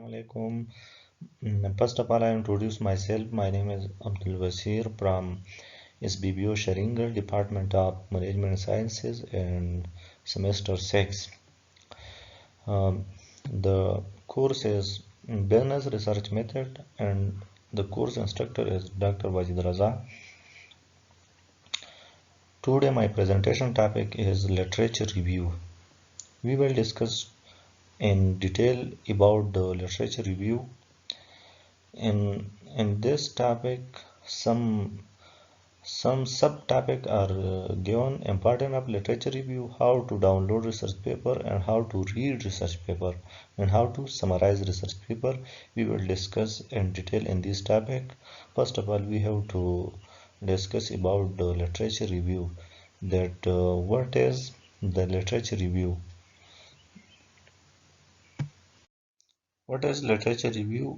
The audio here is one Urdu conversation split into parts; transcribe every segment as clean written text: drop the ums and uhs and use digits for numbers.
Assalamualaikum. First of all, I introduce myself. My name is Abdul Wasir from SBBO Sharingal, Department of Management Sciences, and semester 6. The course is Business Research Method, and the course instructor is Dr. Wajid Raza. Today, my presentation topic is literature review. We will discuss in detail about the literature review. In this topic, some subtopics are given: importance of literature review, how to download research paper, and how to read research paper, and how to summarize research paper. We will discuss in detail in this topic. First of all, we have to discuss about the literature review, that what is the literature review. What is literature review?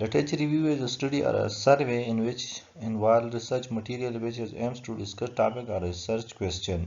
Literature review is a study or a survey in which involve research material which aims to discuss topic or research question.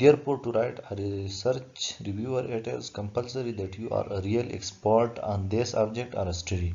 therefore to write a research reviewer, it is compulsory that you are a real expert on this subject or study.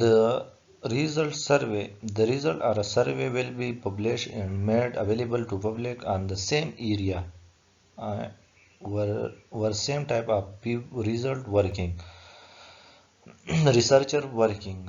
The result or a survey will be published and made available to public on the same area where same type of result working researcher working.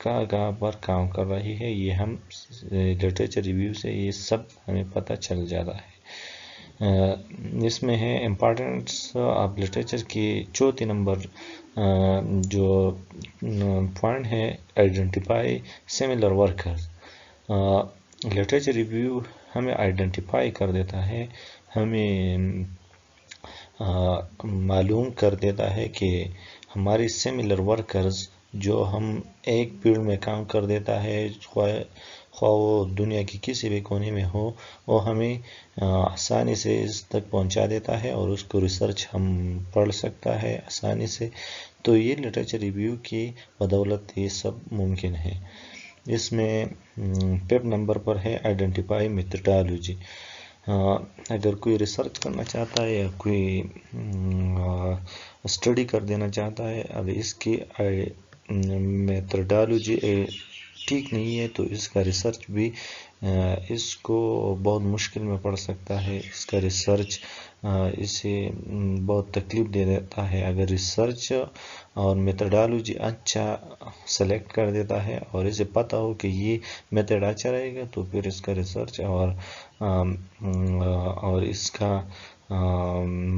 کہاں پر کام کر رہی ہے، یہ ہم لٹریچر ریویو سے یہ سب ہمیں پتہ چل جاتا ہے۔ اس میں ہے امپارٹینس آف لٹریچر کی چوتھی نمبر جو پوائنٹ ہے، identify similar workers. Literature review ہمیں آئیڈینٹیفائی کر دیتا ہے، ہمیں معلوم کر دیتا ہے کہ ہماری سملر ورکرز جو ہم ایک فیلڈ میں کام کر دیتا ہے، خواہ وہ دنیا کی کسی بھی کونے میں ہو، وہ ہمیں آسانی سے اس تک پہنچا دیتا ہے اور اس کو ریسرچ ہم پڑھ سکتا ہے آسانی سے۔ تو یہ لٹریچر ریویو کی بدولت یہ سب ممکن ہے۔ اس میں 5 نمبر پر ہے آئیڈینٹیفائی میتھڈالوجی۔ اگر کوئی ریسرچ کرنا چاہتا ہے یا کوئی اسٹڈی کر دینا چاہتا ہے، اب اس کی میتھڈالوجی ٹھیک نہیں ہے تو اس کا ریسرچ بھی اس کو بہت مشکل میں پڑ سکتا ہے۔ اس کا ریسرچ اسے بہت تکلیف دے دیتا ہے۔ اگر ریسرچ اور میتھڈالوجی اچھا سلیکٹ کر دیتا ہے اور اسے پتہ ہو کہ یہ میتھڈ اچھا رہے گا، تو پھر اس کا ریسرچ اور اس کا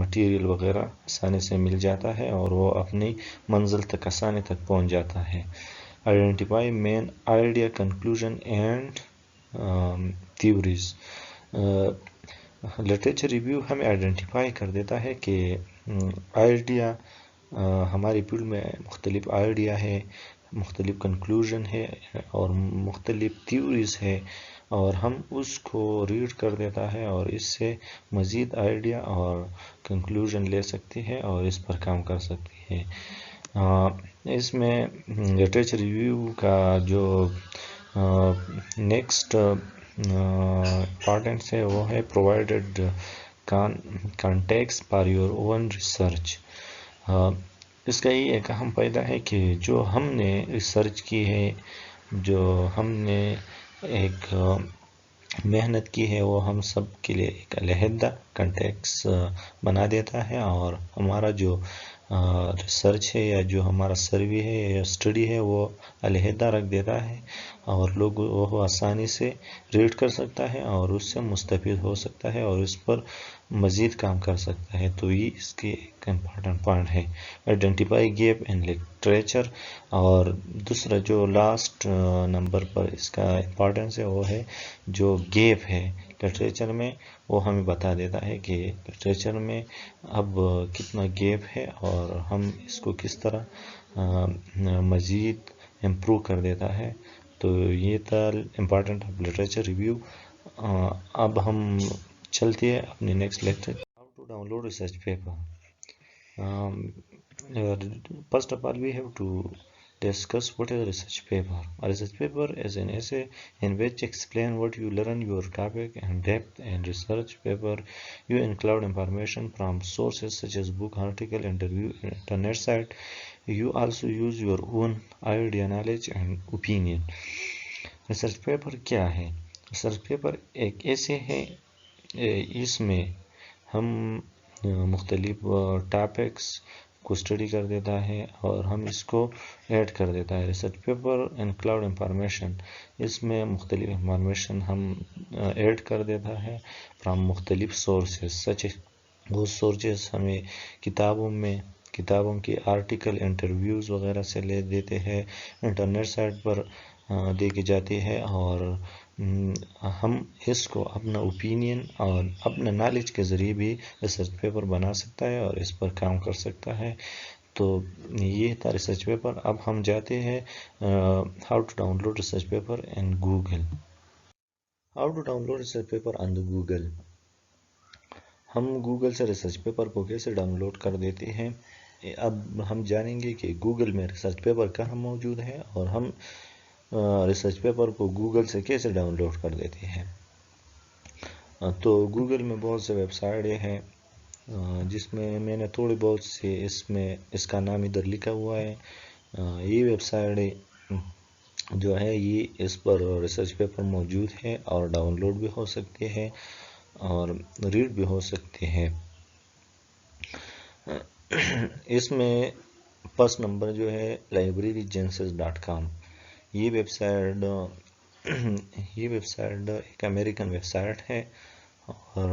مٹیریل وغیرہ آسانی سے مل جاتا ہے اور وہ اپنی منزل تک آسانی تک پہنچ جاتا ہے۔ Identify main idea, conclusion and theories. Literature review ہمیں آئیڈینٹیفائی کر دیتا ہے کہ آئیڈیا ہماری فیلڈ میں مختلف آئیڈیا ہے، مختلف کنکلوژن ہے اور مختلف تھیوریز ہے، اور ہم اس کو ریڈ کر دیتا ہے اور اس سے مزید آئیڈیا اور کنکلوژن لے سکتی ہے اور اس پر کام کر سکتی ہے۔ اس میں لٹریچر ریویو کا جو نیکسٹ امپارٹینس ہے وہ ہے provided context for your own research. اس کا یہ ایک اہم فائدہ ہے کہ جو ہم نے ریسرچ کی ہے، جو ہم نے ایک محنت کی ہے، وہ ہم سب کے لیے ایک علیحدہ کنٹیکس بنا دیتا ہے، اور ہمارا جو ریسرچ ہے یا جو ہمارا سروے ہے یا اسٹڈی ہے وہ علیحدہ رکھ دیتا ہے، اور لوگ وہ آسانی سے ریڈ کر سکتا ہے اور اس سے مستفید ہو سکتا ہے اور اس پر مزید کام کر سکتا ہے۔ تو یہ اس کی ایک امپورٹنٹ پوائنٹ ہے۔ آئیڈینٹیفائی گیپ ان لٹریچر، اور دوسرا جو لاسٹ نمبر پر اس کا امپورٹنس ہے وہ ہے جو گیپ ہے لٹریچر میں، وہ ہمیں بتا دیتا ہے کہ لٹریچر میں اب کتنا گیپ ہے اور ہم اس کو کس طرح مزید امپروو کر دیتا ہے۔ تو یہ تھا امپورٹنٹ آف لٹریچر ریویو۔ اب ہم چلتے ہیں اپنے next lecture, how to download research paper. First of all, we have to discuss what is a research paper. A research paper is an essay in which explain what you learn your topic in depth. In research paper, you include information from sources such as book, article, interview, internet site. You also use your own idea, knowledge and opinion. Research paper کیا ہے؟ ریسرچ پیپر ایک ایسے ہے، اس میں ہم مختلف ٹاپکس کو اسٹڈی کر دیتا ہے اور ہم اس کو ایڈ کر دیتا ہے۔ ریسرچ پیپر انکلاؤڈ انفارمیشن، اس میں مختلف انفارمیشن ہم ایڈ کر دیتا ہے فرام مختلف سورسز، سچ وہ سورسز ہمیں کتابوں کے آرٹیکل، انٹرویوز وغیرہ سے لے دیتے ہیں، انٹرنیٹ سائٹ پر دیکھی جاتی ہے، اور ہم اس کو اپنا اوپینین اور اپنا نالج کے ذریعے بھی ریسرچ پیپر بنا سکتا ہے اور اس پر کام کر سکتا ہے۔ تو یہ تھا ریسرچ پیپر۔ اب ہم جاتے ہیں how to download research paper in Google. How to download research paper on the Google. ہم گوگل سے ریسرچ پیپر کو کیسے ڈاؤن لوڈ کر دیتے ہیں، اب ہم جانیں گے کہ گوگل میں ریسرچ پیپر کہاں موجود ہے اور ہم ریسرچ پیپر کو گوگل سے کیسے ڈاؤن لوڈ کر دیتے ہیں۔ تو گوگل میں بہت سے ویب سائٹیں ہیں، جس میں نے تھوڑی بہت سے اس کا نام ادھر لکھا ہوا ہے۔ یہ ویب سائٹ جو ہے یہ اس پر ریسرچ پیپر موجود ہے اور ڈاؤن لوڈ بھی ہو سکتے ہیں اور ریڈ بھی ہو سکتے ہیں۔ اس میں فرسٹ نمبر جو ہے librarygenesis.com، یہ ویب سائٹ ایک امریکن ویب سائٹ ہے اور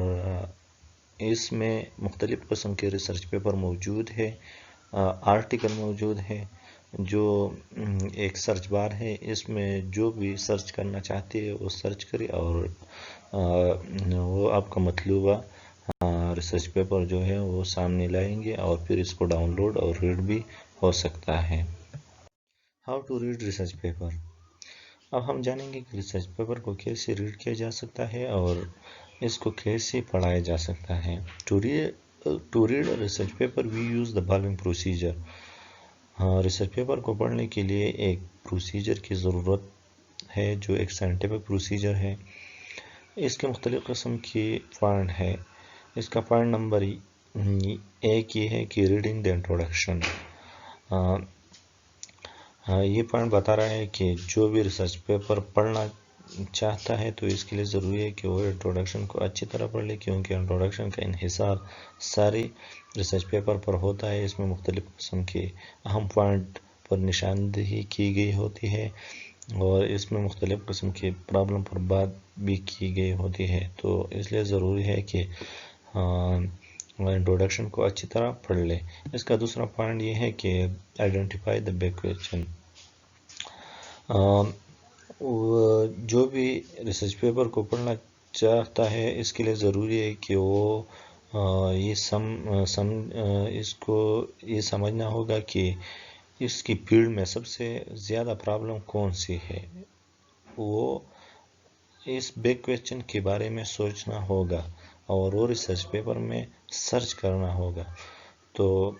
اس میں مختلف قسم کے ریسرچ پیپر موجود ہے، آرٹیکل موجود ہے، جو ایک سرچ بار ہے، اس میں جو بھی سرچ کرنا چاہتے ہیں وہ سرچ کرے اور وہ آپ کا مطلوبہ ریسرچ پیپر جو ہے وہ سامنے لائیں گے اور پھر اس کو ڈاؤن لوڈ اور ریڈ بھی ہو سکتا ہے۔ How to read research paper. اب ہم جانیں گے کہ ریسرچ پیپر کو کیسے ریڈ کیا جا سکتا ہے اور اس کو کیسے پڑھایا جا سکتا ہے۔ To read research paper we use the following procedure. Research paper کو پڑھنے کے لیے ایک پروسیجر کی ضرورت ہے جو ایک سائنٹیفک پروسیجر ہے۔ اس کے مختلف قسم کی پوائنٹ ہے۔ اس کا پوائنٹ نمبر ایک یہ ہے کہ ریڈنگ دا انٹروڈکشن۔ یہ پوائنٹ بتا رہا ہے کہ جو بھی ریسرچ پیپر پڑھنا چاہتا ہے تو اس کے لیے ضروری ہے کہ وہ انٹروڈکشن کو اچھی طرح پڑھ لے، کیونکہ انٹروڈکشن کا انحصار سارے ریسرچ پیپر پر ہوتا ہے۔ اس میں مختلف قسم کے اہم پوائنٹ پر نشاندہی کی گئی ہوتی ہے اور اس میں مختلف قسم کے پرابلم پر بات بھی کی گئی ہوتی ہے، تو اس لیے ضروری ہے کہ انٹروڈکشن کو اچھی طرح پڑھ لے۔ اس کا دوسرا پوائنٹ یہ ہے کہ آئیڈینٹیفائی دا بگ کویسچن۔ جو بھی ریسرچ پیپر کو پڑھنا چاہتا ہے اس کے لیے ضروری ہے کہ وہ اس کو یہ سمجھنا ہوگا کہ اس کی فیلڈ میں سب سے زیادہ پرابلم کون سی ہے، وہ اس بگ کویسچن کے بارے میں سوچنا ہوگا اور وہ ریسرچ پیپر میں سرچ کرنا ہوگا۔ تو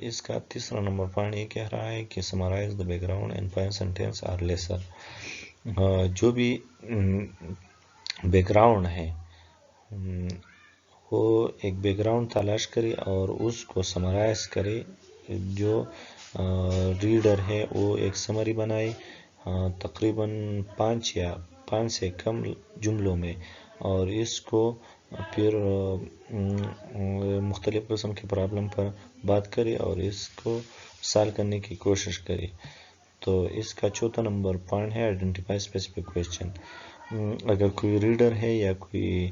اس کا تیسرا نمبر پوائنٹ یہ کہہ رہا ہے کہ summarize the background in 5 sentence اور لیسر۔ جو بھی بیک گراؤنڈ ہے وہ ایک بیک گراؤنڈ تلاش کرے اور اس کو سمرائز کرے۔ جو ریڈر ہے وہ ایک سمری بنائے تقریباً 5 سے کم جملوں میں، اور اس کو پھر مختلف قسم کے پرابلم پر بات کرے اور اس کو سالو کرنے کی کوشش کرے۔ تو اس کا چوتھا نمبر پوائنٹ ہے آئیڈینٹیفائی اسپیسیفک کویسچن۔ اگر کوئی ریڈر ہے یا کوئی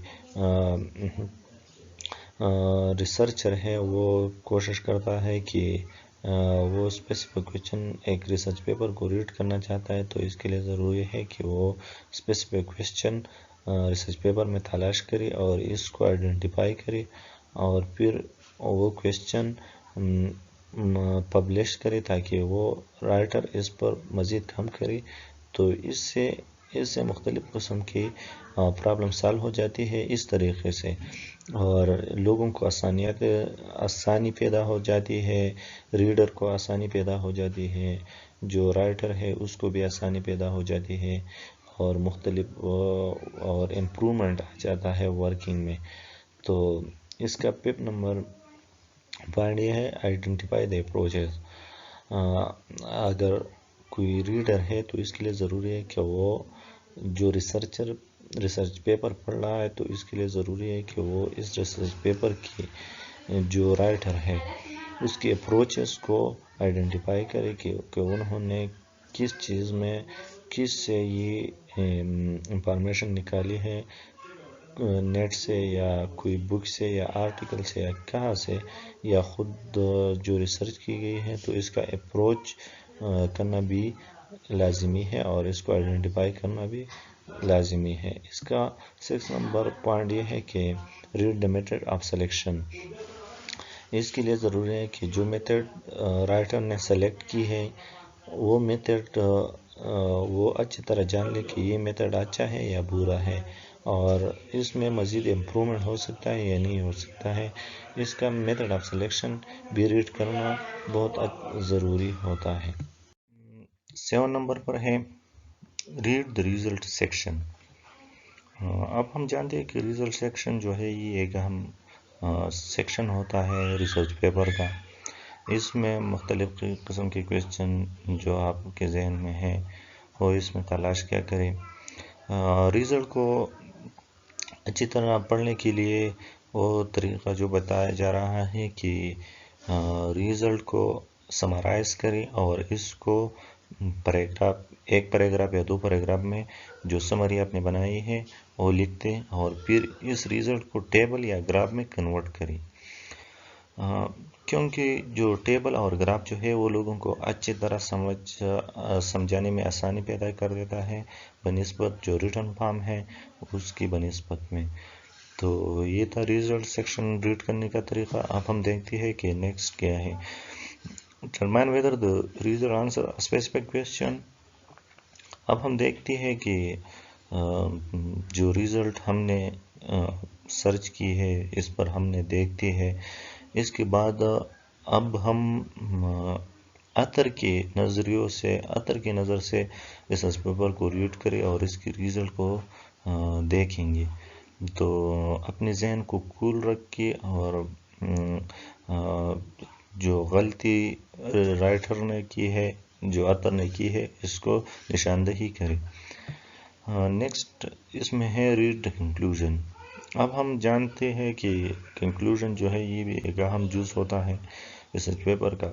ریسرچر ہے وہ کوشش کرتا ہے کہ وہ اسپیسیفک کویسچن ایک ریسرچ پیپر کو ریڈ کرنا چاہتا ہے، تو اس کے لیے ضروری ہے کہ وہ اسپیسیفک کویسچن ریسرچ پیپر میں تلاش کرے اور اس کو آئیڈینٹیفائی کرے اور پھر وہ کویسچن پبلش کرے تاکہ وہ رائٹر اس پر مزید کام کرے۔ تو اس سے مختلف قسم کی پرابلم سالو ہو جاتی ہے اس طریقے سے، اور لوگوں کو آسانی پیدا ہو جاتی ہے، ریڈر کو آسانی پیدا ہو جاتی ہے، جو رائٹر ہے اس کو بھی آسانی پیدا ہو جاتی ہے اور مختلف اور امپرومنٹ آ جاتا ہے ورکنگ میں۔ تو اس کا 5 نمبر پوائنٹ یہ ہے آئیڈینٹیفائی دی اپروچز۔ اگر کوئی ریڈر ہے تو اس کے لیے ضروری ہے کہ وہ جو ریسرچ پیپر پڑھ رہا ہے تو اس کے لیے ضروری ہے کہ وہ اس ریسرچ پیپر کی جو رائٹر ہے اس کی اپروچز کو آئیڈینٹیفائی کرے کہ انہوں نے کس چیز میں کس سے یہ انفارمیشن نکالی ہے، نیٹ سے یا کوئی بک سے یا آرٹیکل سے یا کہاں سے، یا خود جو ریسرچ کی گئی ہے، تو اس کا اپروچ کرنا بھی لازمی ہے اور اس کو آئیڈینٹیفائی کرنا بھی لازمی ہے۔ اس کا 6 نمبر پوائنٹ یہ ہے کہ read the method of selection. اس کے لیے ضروری ہے کہ جو میتھڈ رائٹر نے سلیکٹ کی ہے وہ میتھڈ وہ اچھی طرح جان لے کہ یہ میتھڈ اچھا ہے یا برا ہے اور اس میں مزید امپرومنٹ ہو سکتا ہے یا نہیں ہو سکتا ہے۔ اس کا میتھڈ آف سلیکشن بھی ریڈ کرنا بہت ضروری ہوتا ہے۔ 7 نمبر پر ہے ریڈ دا ریزلٹ سیکشن۔ اب ہم جانتے ہیں کہ ریزلٹ سیکشن جو ہے یہ ایک اہم سیکشن ہوتا ہے ریسرچ پیپر کا۔ اس میں مختلف قسم کے کویسچن جو آپ کے ذہن میں ہے وہ اس میں تلاش کیا کریں۔ ریزلٹ کو اچھی طرح پڑھنے کے لیے وہ طریقہ جو بتایا جا رہا ہے کہ ریزلٹ کو سمرائز کریں اور اس کو ایک پیراگراف یا 2 پیراگراف میں جو سمری آپ نے بنائی ہے وہ لکھتے اور پھر اس ریزلٹ کو ٹیبل یا گراف میں کنورٹ کریں، کیونکہ جو ٹیبل اور گراف جو ہے وہ لوگوں کو اچھی طرح سمجھانے میں آسانی پیدا کر دیتا ہے بنسبت جو ریٹن فارم ہے اس کی بنسبت میں۔ تو یہ تھا ریزلٹ سیکشن ریڈ کرنے کا طریقہ۔ اب ہم دیکھتے ہیں کہ نیکسٹ کیا ہے۔ Determine whether the reader answer a specific question۔ اب ہم دیکھتے ہیں کہ جو ریزلٹ ہم نے سرچ کی ہے اس پر ہم نے دیکھتے ہیں، اس کے بعد اب ہم اتر کی نظر سے ریسرچ پیپر کو ریڈ کریں اور اس کی ریزلٹ کو دیکھیں گے۔ تو اپنے ذہن کو کول رکھ کے اور جو غلطی رائٹر نے کی ہے، جو اتر نے کی ہے، اس کو نشاندہی کرے۔ نیکسٹ اس میں ہے ریڈ کنکلوژن۔ اب ہم جانتے ہیں کہ کنکلوژن جو ہے یہ بھی ایک اہم جز ہوتا ہے ریسرچ پیپر کا۔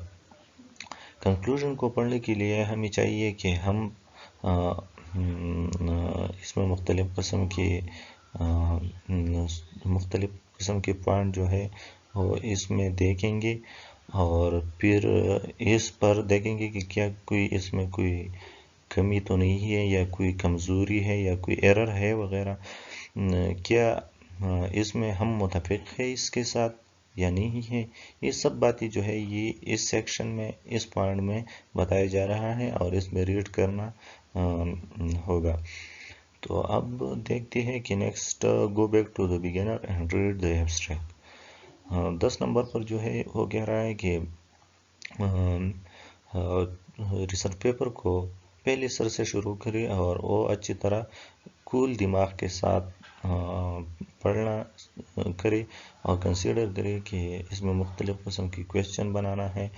کنکلوژن کو پڑھنے کے لیے ہمیں چاہیے کہ ہم اس میں مختلف قسم کے پوائنٹ جو ہے وہ اس میں دیکھیں گے اور پھر اس پر دیکھیں گے کہ کیا کوئی اس میں کوئی کمی تو نہیں ہے یا کوئی کمزوری ہے یا کوئی ایرر ہے وغیرہ، کیا اس میں ہم متفق ہے اس کے ساتھ یا نہیں ہے۔ یہ سب باتیں جو ہے یہ اس سیکشن میں اس پوائنٹ میں بتایا جا رہا ہے اور اس میں ریڈ کرنا ہوگا۔ تو اب دیکھتے ہیں کہ next go back to the beginner and read the abstract. 10 number پر جو ہے وہ کہہ رہا ہے کہ ریسرچ پیپر کو پہلے سر سے شروع کرے اور وہ اچھی طرح کول دماغ کے ساتھ پڑھنا کرے اور کنسیڈر کرے کہ اس میں مختلف قسم کی کویسچن بنانا ہے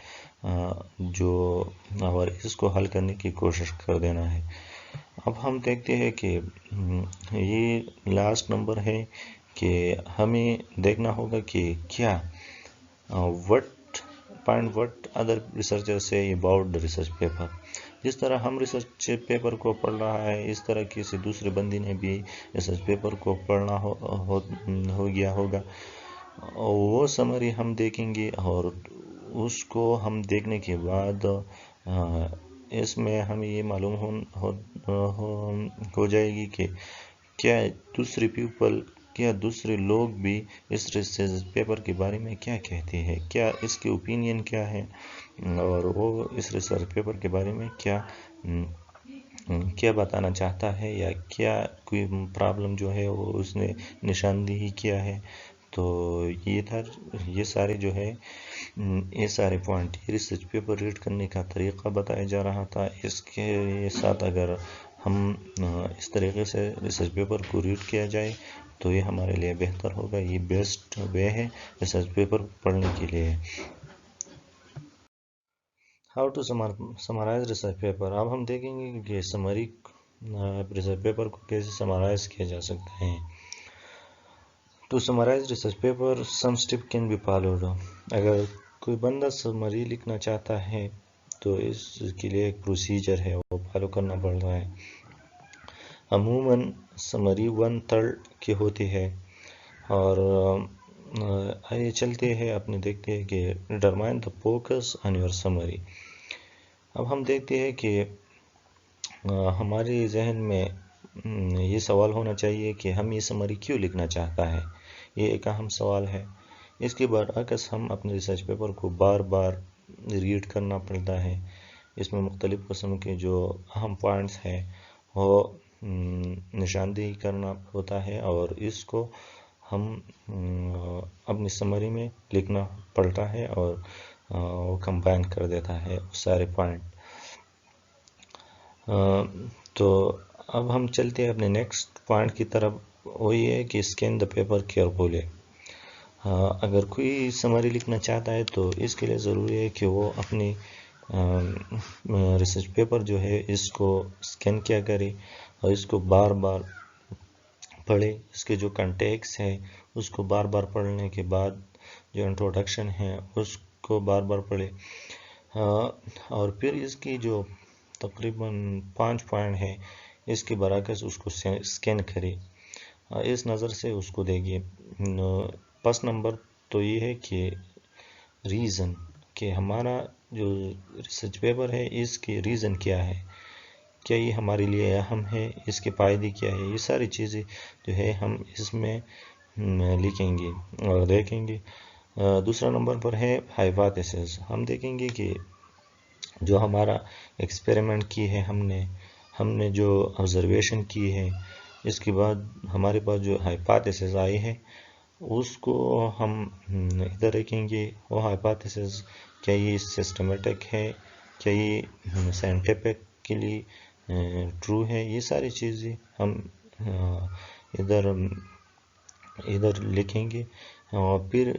اور اس کو حل کرنے کی کوشش کر دینا ہے۔ اب ہم دیکھتے ہیں کہ یہ لاسٹ نمبر ہے کہ ہمیں دیکھنا ہوگا کہ کیا what other researchers say about the research paper۔ جس طرح ہم ریسرچ پیپر کو پڑھ رہا ہے اس طرح کسی دوسرے بندے نے بھی ریسرچ پیپر کو پڑھنا ہو گیا ہوگا۔ وہ سمری ہم دیکھیں گے اور اس کو ہم دیکھنے کے بعد اس میں ہمیں یہ معلوم ہو جائے گی کہ کیا دوسرے لوگ بھی اس ریسرچ پیپر کے بارے میں کیا کہتے ہیں، کیا اس کے اوپینین کیا ہے اور وہ اس ریسرچ پیپر کے بارے میں کیا بتانا چاہتا ہے یا کیا کوئی پرابلم جو ہے وہ اس نے نشاندہی کیا ہے۔ تو یہ سارے پوائنٹ ریسرچ پیپر ریڈ کرنے کا طریقہ بتایا جا رہا تھا۔ اس کے ساتھ اگر ہم اس طریقے سے ریسرچ پیپر کو ریڈ کیا جائے تو یہ ہمارے لیے بہتر ہوگا، یہ بیسٹ وے ہے ریسرچ پیپر پڑھنے کے لیے۔ How to summarize research paper. اب ہم دیکھیں گے کہ ریسرچ پیپر کو کیسے سمرائز کیا جا سکتا ہے۔ To summarize research paper some step can be followed. اگر کوئی بندہ سمری لکھنا چاہتا ہے تو اس کے لیے ایک پروسیجر ہے، وہ فالو کرنا پڑتا ہے۔ عموماً سمری 1/3 کی ہوتی ہے اور آئیے چلتے ہیں اپنے دیکھتے ہیں کہ determine the focus on your summary. اب ہم دیکھتے ہیں کہ ہمارے ذہن میں یہ سوال ہونا چاہیے کہ ہم یہ سمری کیوں لکھنا چاہتا ہے، یہ ایک اہم سوال ہے۔ اس کے برعکس ہم اپنے ریسرچ پیپر کو بار بار ریڈ کرنا پڑتا ہے، اس میں مختلف قسم کے جو اہم پوائنٹس ہیں وہ نشاندہی کرنا ہوتا ہے اور اس کو ہم اپنی سمری میں لکھنا پڑتا ہے اور وہ کمبائن کر دیتا ہے سارے پوائنٹ۔ تو اب ہم چلتے ہیں اپنے نیکسٹ پوائنٹ کی طرف، وہ یہ ہے کہ اسکین دا پیپر کیئرفلی۔ اگر کوئی سمری لکھنا چاہتا ہے تو اس کے لیے ضروری ہے کہ وہ اپنی ریسرچ پیپر جو ہے اس کو اسکین کیا کرے اور اس کو بار بار پڑھے، اس کے جو کنٹیکس ہے اس کو بار بار پڑھنے کے بعد جو انٹروڈکشن ہے اس کو بار بار پڑھے اور پھر اس کی جو تقریباً 5 پوائنٹ ہے، اس کے برعکس اس کو سکین کرے، اس نظر سے اس کو دیکھیے۔ پس نمبر تو یہ ہے کہ ریزن، کہ ہمارا جو ریسرچ پیپر ہے اس کی ریزن کیا ہے، کیا یہ ہمارے لیے اہم ہے، اس کے فائدے کیا ہے، یہ ساری چیزیں جو ہے ہم اس میں لکھیں گے اور دیکھیں گے۔ دوسرا نمبر پر ہے ہائپوتھیسس۔ ہم دیکھیں گے کہ جو ہمارا ایکسپیریمنٹ کی ہے ہم نے جو آبزرویشن کی ہے، اس کے بعد ہمارے پاس جو ہائپوتھیسس آئی ہے اس کو ہم ادھر رکھیں گے۔ وہ ہائپوتھیسس کیا یہ سسٹمیٹک ہے، کیا یہ سائنٹیفکلی ٹرو ہے، یہ ساری چیزیں ہم ادھر لکھیں گے۔ پھر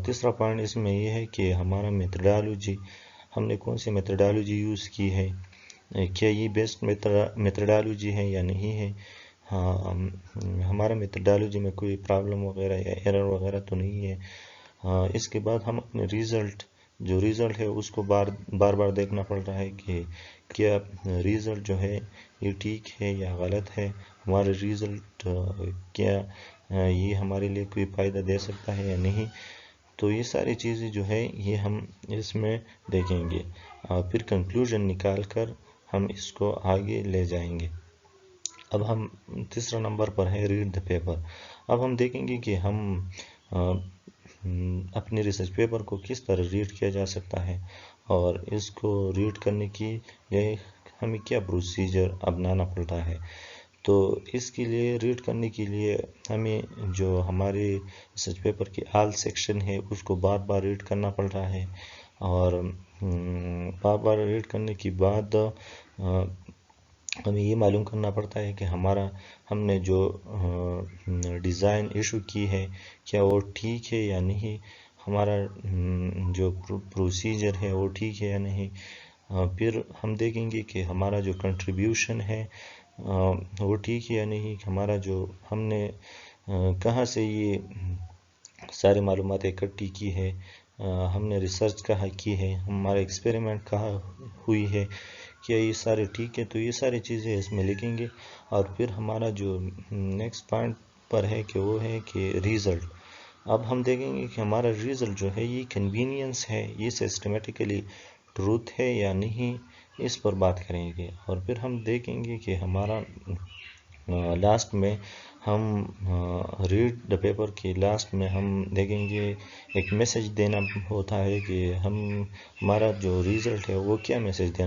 تیسرا پوائنٹ اس میں یہ ہے کہ ہمارا میتھڈالوجی، ہم نے کون سی میتھڈالوجی یوز کی ہے، کیا یہ بیسٹ میتھڈالوجی ہے یا نہیں ہے، ہمارا میتھڈالوجی میں کوئی پرابلم وغیرہ یا ایرر وغیرہ تو نہیں ہے۔ اس کے بعد ہم اپنے ریزلٹ ہے اس کو بار بار دیکھنا پڑ رہا ہے کہ کیا ریزلٹ جو ہے یہ ٹھیک ہے یا غلط ہے، ہمارے ریزلٹ کیا یہ ہمارے لیے کوئی فائدہ دے سکتا ہے یا نہیں۔ تو یہ ساری چیزیں جو ہے یہ ہم اس میں دیکھیں گے، پھر کنکلوژن نکال کر ہم اس کو آگے لے جائیں گے۔ اب ہم تیسرا نمبر پر ہے ریڈ دا پیپر۔ اب ہم دیکھیں گے کہ ہم اپنے ریسرچ پیپر کو کس طرح ریڈ کیا جا سکتا ہے، اور اس کو ریڈ کرنے کی لیے ہمیں کیا پروسیجر اپنانا پڑتا ہے۔ تو اس کے لیے ریڈ کرنے کے لیے ہمیں جو ہمارے ریسرچ پیپر کی آل سیکشن ہے اس کو بار بار ریڈ کرنا پڑ رہا ہے، اور بار بار ریڈ کرنے کے بعد ہمیں یہ معلوم کرنا پڑتا ہے کہ ہم نے جو ڈیزائن ایشو کی ہے کیا وہ ٹھیک ہے یا نہیں، ہمارا جو پروسیجر ہے وہ ٹھیک ہے یا نہیں۔ پھر ہم دیکھیں گے کہ ہمارا جو کنٹریبیوشن ہے وہ ٹھیک ہے یا نہیں، ہمارا جو ہم نے کہاں سے یہ سارے معلومات اکٹھی کی ہے، ہم نے ریسرچ کہاں کی ہے، ہمارا ایکسپیریمنٹ کہاں ہوئی ہے، کیا یہ سارے ٹھیک ہے۔ تو یہ ساری چیزیں اس میں لکھیں گے، اور پھر ہمارا جو نیکسٹ پوائنٹ پر ہے کہ وہ ہے کہ ریزلٹ۔ اب ہم دیکھیں گے کہ ہمارا ریزلٹ جو ہے یہ کنوینئنس ہے، یہ سسٹمیٹیکلی ٹروتھ ہے یا نہیں، اس پر بات کریں گے۔ اور پھر ہم دیکھیں گے کہ ہمارا لاسٹ میں ہم ریڈ دا پیپر کے لاسٹ میں ہم دیکھیں گے ایک میسج دینا ہوتا ہے کہ ہمارا جو ریزلٹ ہے وہ کیا میسج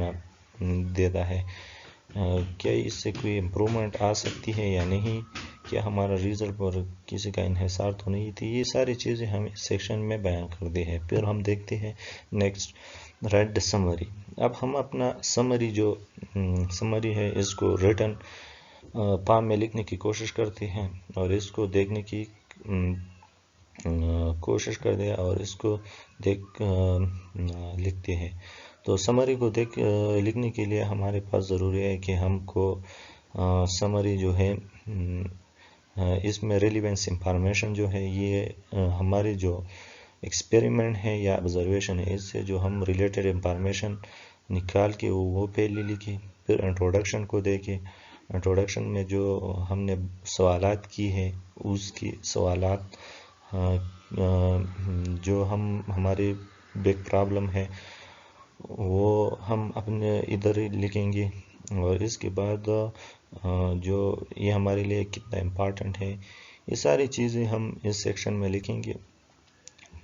دیتا ہے، کیا اس سے کوئی امپرومنٹ آ سکتی ہے یا نہیں، کیا ہمارا ریزلٹ پر کسی کا انحصار تو نہیں تھی۔ یہ ساری چیزیں ہم اس سیکشن میں بیان کرتے ہیں۔ پھر ہم دیکھتے ہیں نیکسٹ رائٹ دا سمری۔ اب ہم اپنا سمری ہے اس کو ریٹن فارم میں لکھنے کی کوشش کرتے ہیں، اور اس کو دیکھنے کی کوشش کرتے ہیں، اور اس کو لکھتے ہیں۔ تو سمری کو لکھنے کے لیے ہمارے پاس ضروری ہے کہ ہم کو سمری جو ہے اس میں ریلیونس انفارمیشن جو ہے یہ ہمارے جو ایکسپیریمنٹ ہے یا آبزرویشن ہے اس سے جو ہم ریلیٹڈ انفارمیشن نکال کے وہ پہلے لکھیں، پھر انٹروڈکشن کو دیکھیں۔ انٹروڈکشن میں جو ہم نے سوالات کی ہے اس کی سوالات جو ہمارے بیک پرابلم ہے وہ ہم اپنے ادھر لکھیں گے، اور اس کے بعد جو یہ ہمارے لیے کتنا امپورٹنٹ ہے یہ ساری چیزیں ہم اس سیکشن میں لکھیں گے۔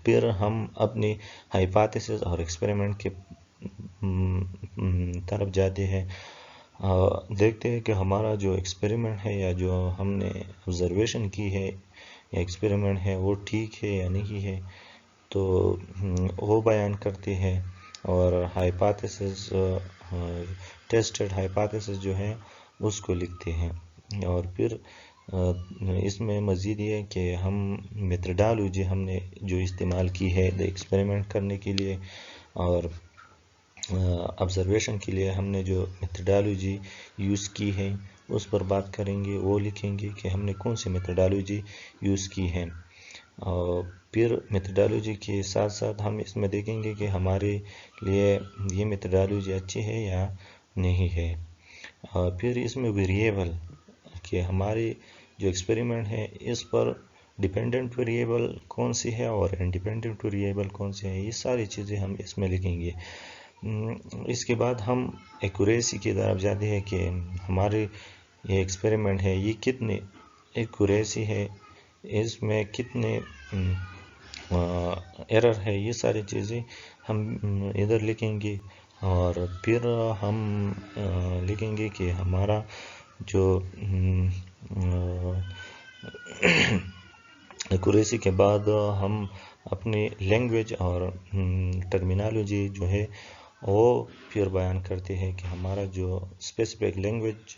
پھر ہم اپنی ہائپوتھیسس اور ایکسپیریمنٹ کے طرف جاتے ہیں، دیکھتے ہیں کہ ہمارا جو ایکسپیریمنٹ ہے یا جو ہم نے آبزرویشن کی ہے یا ایکسپیریمنٹ ہے وہ ٹھیک ہے یا نہیں ہے، تو وہ بیان کرتے ہیں۔ اور ہائپوتھیسس ٹیسٹڈ ہائپوتھیسس جو ہے اس کو لکھتے ہیں۔ اور پھر اس میں مزید یہ ہے کہ ہم میتھڈالوجی ہم نے جو استعمال کی ہے ایکسپیریمنٹ کرنے کے لیے اور آبزرویشن کے لیے ہم نے جو میتھڈالوجی یوز کی ہے اس پر بات کریں گے، وہ لکھیں گے کہ ہم نے کون سی میتھڈالوجی یوز کی ہے۔ پھر میتھڈالوجی کے ساتھ ساتھ ہم اس میں دیکھیں گے کہ ہمارے لیے یہ میتھڈالوجی اچھی ہے یا نہیں ہے. پھر اس میں ویریبل کہ ہماری جو ایکسپیریمنٹ ہے اس پر ڈیپینڈنٹ ویریبل کون سی ہے اور انڈیپینڈنٹ ویریبل کون سی ہے، یہ ساری چیزیں ہم اس میں لکھیں گے. اس کے بعد ہم ایکوریسی کی طرف جاتے ہیں کہ ہمارے یہ ایکسپیریمنٹ ہے یہ کتنے ایکوریسی ہے، اس میں کتنے ایرر ہے، یہ ساری چیزیں ہم ادھر لکھیں گے. اور پھر ہم لکھیں گے کہ ہمارا جو ایکوریسی کے بعد ہم اپنی لینگویج اور ٹرمینالوجی جو ہے وہ پھر بیان کرتے ہیں کہ ہمارا جو اسپیسیفک لینگویج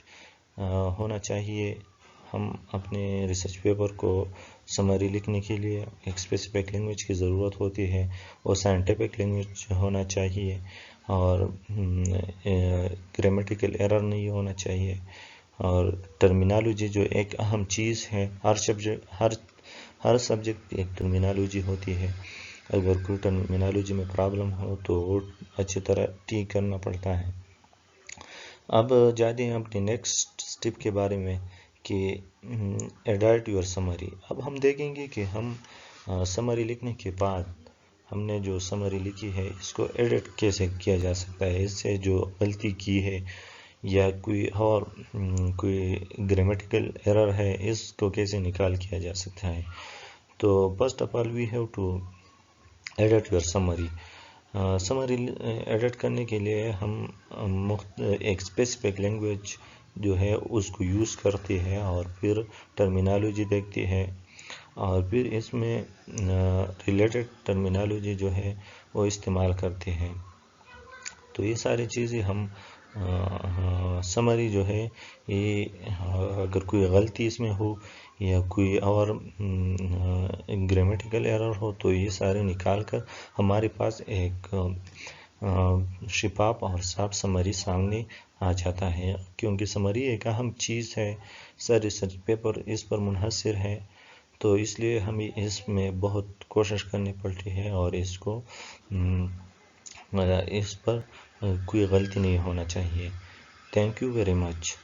ہونا چاہیے. ہم اپنے ریسرچ پیپر کو سمری لکھنے کے لیے ایک اسپیسیفک لینگویج کی ضرورت ہوتی ہے، وہ سائنٹیفک لینگویج ہونا چاہیے اور گرامیٹیکل ایرر نہیں ہونا چاہیے. اور ٹرمینالوجی جو ایک اہم چیز ہے، ہر سبجیکٹ کی ایک ٹرمینالوجی ہوتی ہے. اگر کوئی ٹرمینالوجی میں پرابلم ہو تو وہ اچھی طرح ٹھیک کرنا پڑتا ہے. اب جاتے ہیں اپنی نیکسٹ سٹیپ کے بارے میں کہ ایڈٹ یور سمری. اب ہم دیکھیں گے کہ ہم سمری لکھنے کے بعد ہم نے جو سمری لکھی ہے اس کو ایڈٹ کیسے کیا جا سکتا ہے، اس سے جو غلطی کی ہے یا کوئی گرامیٹیکل ایرر ہے اس کو کیسے نکال کیا جا سکتا ہے. تو first of all we have to edit your summary. Summary edit کرنے کے لیے ہم ایک اسپیسیفک لینگویج جو ہے اس کو یوز کرتے ہیں اور پھر ٹرمینالوجی دیکھتے ہیں اور پھر اس میں ریلیٹڈ ٹرمینالوجی جو ہے وہ استعمال کرتے ہیں. تو یہ ساری چیزیں ہم سمری جو ہے یہ اگر کوئی غلطی اس میں ہو یا کوئی اور گرامیٹیکل ایرر ہو تو یہ سارے نکال کر ہمارے پاس ایک شفاف اور صاف سمری سامنے آ جاتا ہے. کیونکہ سمری ایک اہم چیز ہے، سر ریسرچ پیپر اس پر منحصر ہے، تو اس لیے ہمیں اس میں بہت کوشش کرنی پڑتی ہے اور اس پر کوئی غلطی نہیں ہونا چاہیے. Thank you very much.